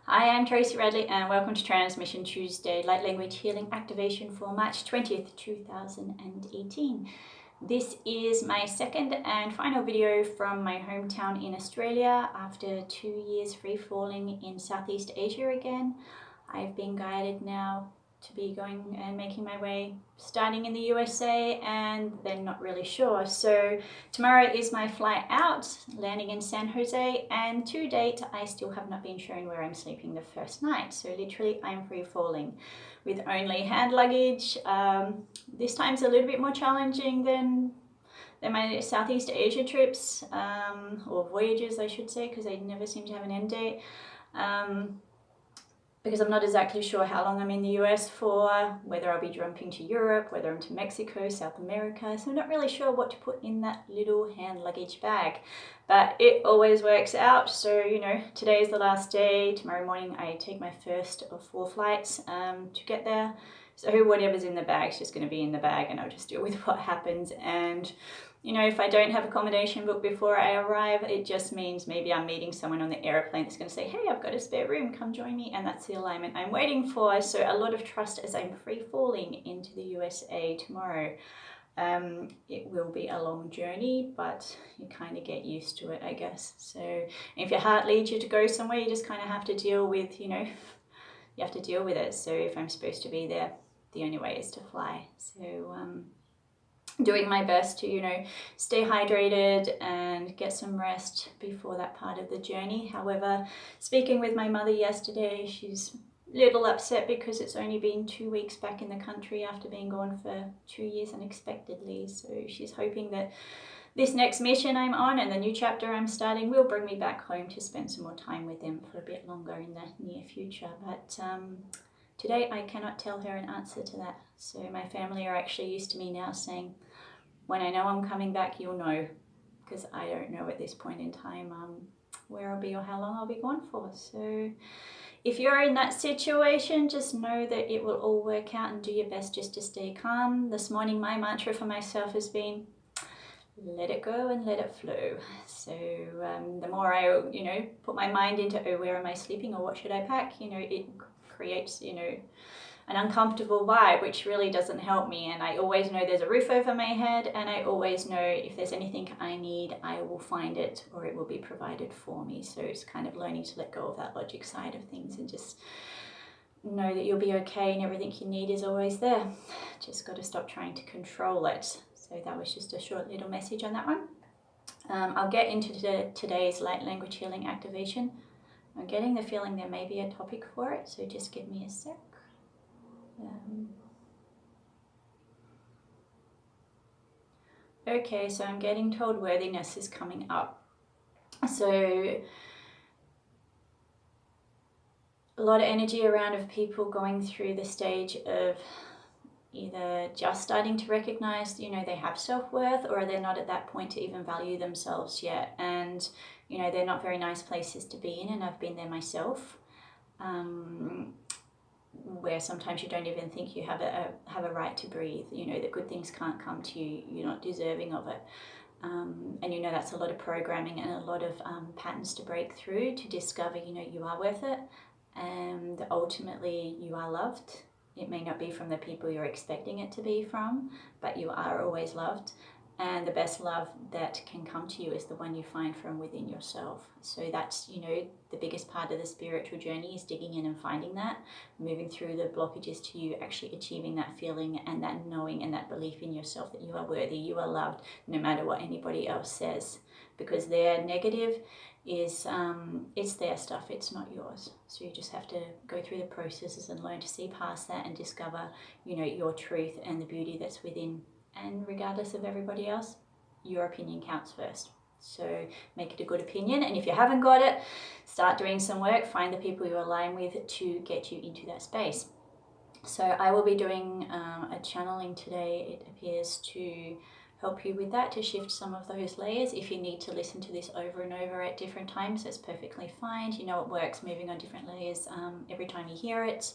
Hi, I'm Tracy Radley and welcome to Transmission Tuesday, Light Language Healing Activation for March 20th, 2018. This is my second and final video from my hometown in Australia after 2 years free falling in Southeast Asia again. I've been guided now to be going and making my way starting in the USA and then not really sure. So tomorrow is my flight out, landing in San Jose, and to date I still have not been shown where I'm sleeping the first night. So literally I'm free falling with only hand luggage. This time's a little bit more challenging than my Southeast Asia trips, or voyages I should say, because they never seem to have an end date. Because I'm not exactly sure how long I'm in the US for, whether I'll be jumping to Europe, whether I'm to Mexico, South America. So I'm not really sure what to put in that little hand luggage bag, but it always works out. So, you know, today is the last day. Tomorrow morning I take my first of 4 flights to get there. So whatever's in the bag is just going to be in the bag, and I'll just deal with what happens. And you know, if I don't have accommodation booked before I arrive, it just means maybe I'm meeting someone on the airplane that's going to say, hey, I've got a spare room, come join me. And that's the alignment I'm waiting for. So a lot of trust as I'm free falling into the USA tomorrow. It will be a long journey, but you kind of get used to it, I guess. So if your heart leads you to go somewhere, you just kind of have to deal with, you know, you have to deal with it. So if I'm supposed to be there, the only way is to fly. So, doing my best to, you know, stay hydrated and get some rest before that part of the journey. However, speaking with my mother yesterday, she's a little upset because it's only been 2 weeks back in the country after being gone for 2 years unexpectedly. So she's hoping that this next mission I'm on and the new chapter I'm starting will bring me back home to spend some more time with them for a bit longer in the near future. But today I cannot tell her an answer to that. So my family are actually used to me now saying, when I know I'm coming back, you'll know, because I don't know at this point in time where I'll be or how long I'll be gone for. So if you're in that situation, just know that it will all work out, and do your best just to stay calm. This morning, my mantra for myself has been, let it go and let it flow. So the more I, you know, put my mind into, oh, where am I sleeping or what should I pack, you know, it creates, you know, an uncomfortable vibe, which really doesn't help me. And I always know there's a roof over my head, and I always know if there's anything I need, I will find it or it will be provided for me. So it's kind of learning to let go of that logic side of things and just know that you'll be okay and everything you need is always there. Just got to stop trying to control it. So that was just a short little message on that one. I'll get into today's light language healing activation. I'm getting the feeling there may be a topic for it, so just give me a sec. Okay, so I'm getting told worthiness is coming up. So a lot of energy around of people going through the stage of either just starting to recognize, you know, they have self-worth, or they're not at that point to even value themselves yet. And, you know, they're not very nice places to be in, and I've been there myself. Where sometimes you don't even think you have a right to breathe, you know, that good things can't come to you, you're not deserving of it. And you know, that's a lot of programming and a lot of patterns to break through to discover, you know, you are worth it, and ultimately you are loved. It may not be from the people you're expecting it to be from, but you are always loved. And the best love that can come to you is the one you find from within yourself. So that's, you know, the biggest part of the spiritual journey is digging in and finding that, moving through the blockages to you actually achieving that feeling and that knowing and that belief in yourself that you are worthy, you are loved, no matter what anybody else says. Because their negative is, it's their stuff, it's not yours. So you just have to go through the processes and learn to see past that and discover, you know, your truth and the beauty that's within. And regardless of everybody else, your opinion counts first. So make it a good opinion. And if you haven't got it, start doing some work. Find the people you align with to get you into that space. So I will be doing a channeling today. It appears to help you with that, to shift some of those layers. If you need to listen to this over and over at different times, that's perfectly fine. You know, it works moving on different layers every time you hear it.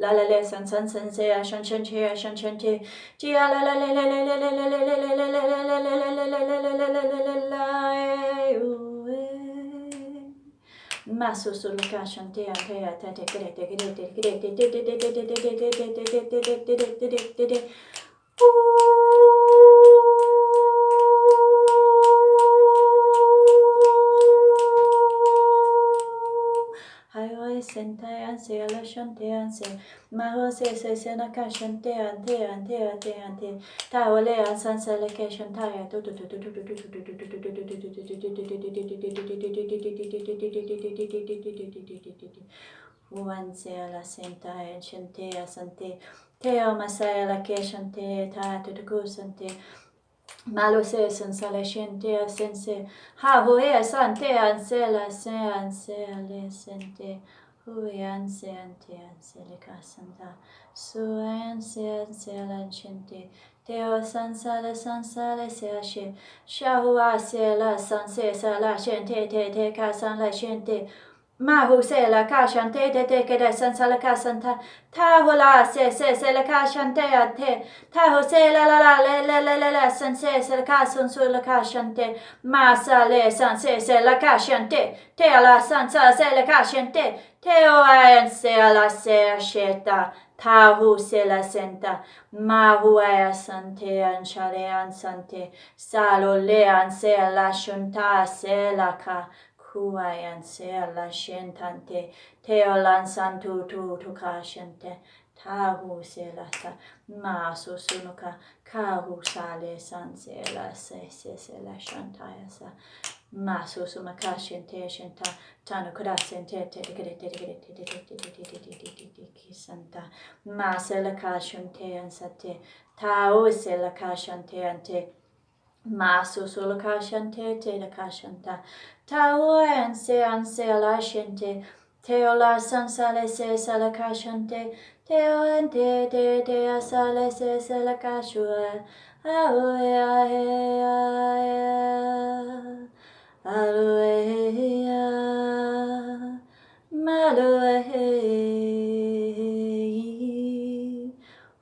La la la san san san se a shan shan che a shan shan te ji a la la la la la la la la la la la la la la Maso solo kashan te ante a te te te Hai sentai anse ala shante anse maho se na ka shante ante ta wale ansan se le ke shantaya Uanse ala sentai shante asante teo masaya la ke shante ta tutuku sante Malo se sensale shente sense ha hoe sante ansela se ansele sente hui anse ante ansele kasanta su anse ansela shente teo sansale se ashe shahua se la sanse sala shente te kasala shente Mahu se la kashante te kede sensa la kasanta tahula se la kashante ate tahu se la sense se la kasun su la kashante masa le sense se la kashante te la sensa se la kashante te o se la se sheta tahu se la senta mahu sante anchale ansante salo le anse la shunta se la ka Kuayan se la shentante, teolan santu tu kashente, tahu se la sa, maso sunuka, kahu sale san se la se la shantaya sa, Ma so so makashente shenta tano kurasente santa ma selakashente ansate tao selakashante ante ma so so lakashante te lakashanta tao anse la shente teola sansale se salakashante teo ante te asale se salakashua Aloha, Maloha,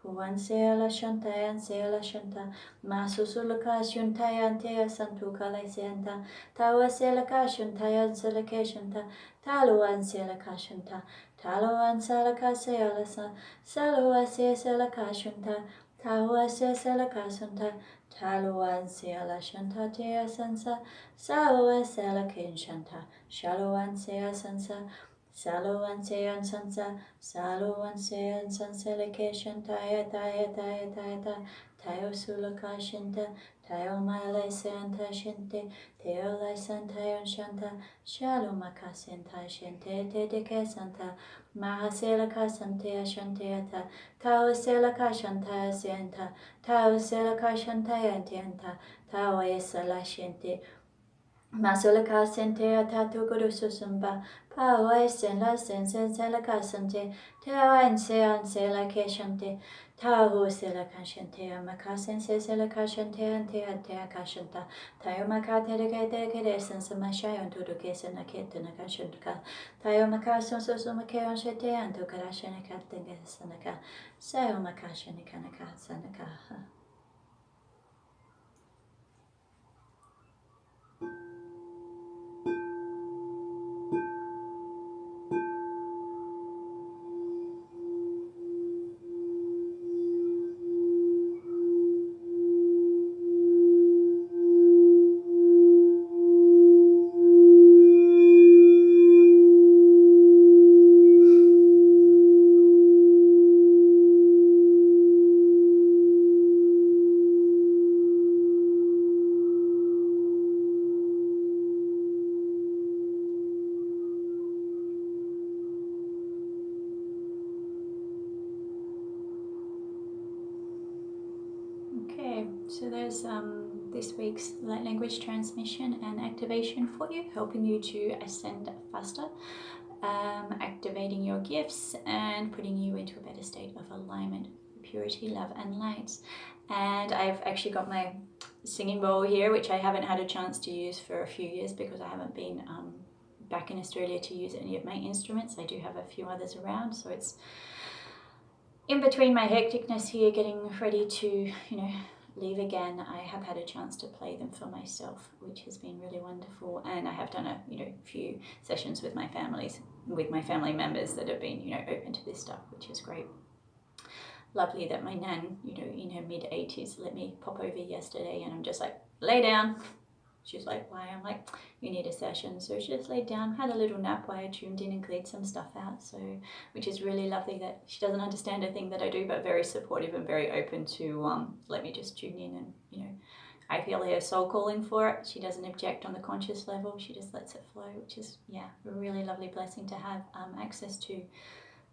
Wansela Shanta and Sela Shanta, Masusulaka Shuntayan Tea Santu Kalaisanta, Tawa Selaka Shuntayan Selaka Shanta, Taluan Selaka Shanta, Taluan Salaka Sealasa, Salua Se Selaka Shunta, Tawa Se Selaka Santa, Taluan Seala Shanta Tea Sansa, Sawa Selakin Shanta, Shaluan Sea Sansa, Saluan Sean Sansa, Saluan Sean Sanselekation Taya Taya Taya Taya Tayo Sulaka Shinta, Tayo Male Santa Shinte, Teo Lai Santayon Shanta, Shalumaka Santa Shinte, Tedeke Santa, Mahaselaka Santea Shanteata, Tao Selaka Shanta Santa, Tao Selaka Shantaya Tianta, Tao Esala Shinte, Masulaka sente atatu kurususumba, pawa sen la sen la kasante, tewa en se la keshante, tahu se la kashante, makasen se la kashante ante akashanta, tayo makate de kete sen samashayon to do kesen na kete na kashantka, tayo makason susumake on shete anto karashane katenge sanaka, sayo makashane kanaka sanaka. Okay, so there's this week's light language transmission and activation for you, helping you to ascend faster, activating your gifts and putting you into a better state of alignment, purity, love and light. And I've actually got my singing bowl here, which I haven't had a chance to use for a few years because I haven't been back in Australia to use any of my instruments. I do have a few others around, so it's in between my hecticness here, getting ready to, leave again, I have had a chance to play them for myself, which has been really wonderful. And I have done a, few sessions with my family members that have been, open to this stuff, which is great. Lovely that my nan, in her mid-80s, let me pop over yesterday, and I'm just like, lay down. She's like, why? I'm like, you need a session. So she just laid down, had a little nap while I tuned in and cleared some stuff out. So, which is really lovely that she doesn't understand a thing that I do, but very supportive and very open to let me just tune in and, I feel her soul calling for it. She doesn't object on the conscious level. She just lets it flow, which is, a really lovely blessing to have access to.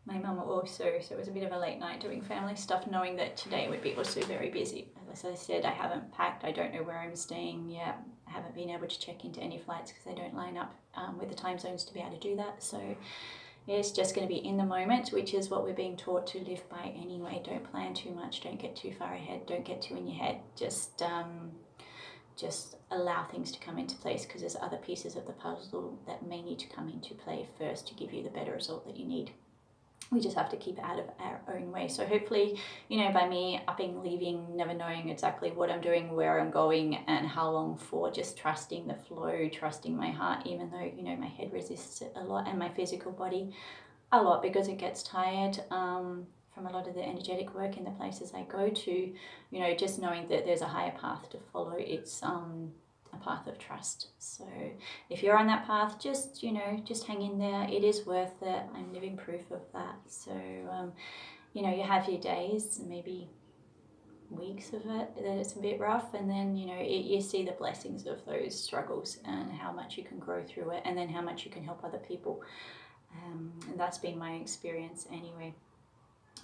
My mum also, so it was a bit of a late night doing family stuff, knowing that today would be also very busy. As I said, I haven't packed, I don't know where I'm staying yet. I haven't been able to check into any flights because they don't line up with the time zones to be able to do that. So it's just going to be in the moment, which is what we're being taught to live by anyway. Don't plan too much, don't get too far ahead, don't get too in your head. Just allow things to come into place, because there's other pieces of the puzzle that may need to come into play first to give you the better result that you need. We just have to keep it out of our own way. So hopefully, by me upping, leaving, never knowing exactly what I'm doing, where I'm going and how long for, just trusting the flow, trusting my heart, even though, my head resists it a lot and my physical body a lot, because it gets tired from a lot of the energetic work in the places I go to, just knowing that there's a higher path to follow. It's a path of trust. So if you're on that path, just hang in there. It is worth it. I'm living proof of that. So you have your days, maybe weeks of it that it's a bit rough, and then you see the blessings of those struggles and how much you can grow through it, and then how much you can help other people. And that's been my experience anyway.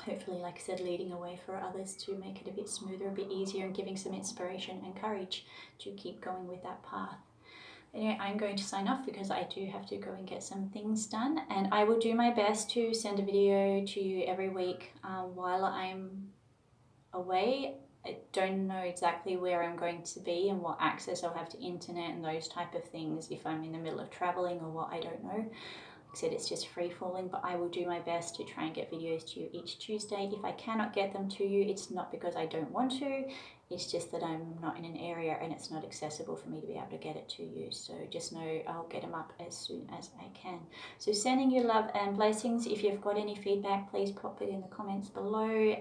Hopefully, like I said, leading a way for others to make it a bit smoother, a bit easier, and giving some inspiration and courage to keep going with that path. Anyway, I'm going to sign off because I do have to go and get some things done, and I will do my best to send a video to you every week while I'm away. I don't know exactly where I'm going to be and what access I'll have to internet and those type of things, if I'm in the middle of traveling or what, I don't know. Like I said, it's just free falling, but I will do my best to try and get videos to you each Tuesday. If I cannot get them to you, it's not because I don't want to, it's just that I'm not in an area and it's not accessible for me to be able to get it to you. So just know I'll get them up as soon as I can. So sending you love and blessings. If you've got any feedback, please pop it in the comments below.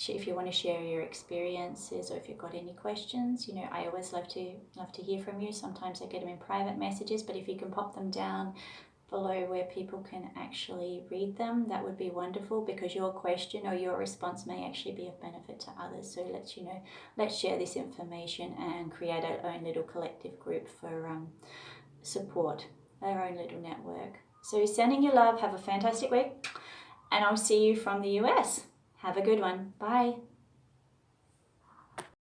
If you want to share your experiences, or if you've got any questions, I always love to hear from you. Sometimes I get them in private messages, but if you can pop them down below where people can actually read them, that would be wonderful, because your question or your response may actually be of benefit to others. So let's share this information and create our own little collective group for support, our own little network. So sending you love, have a fantastic week, and I'll see you from the US. Have a good one. Bye.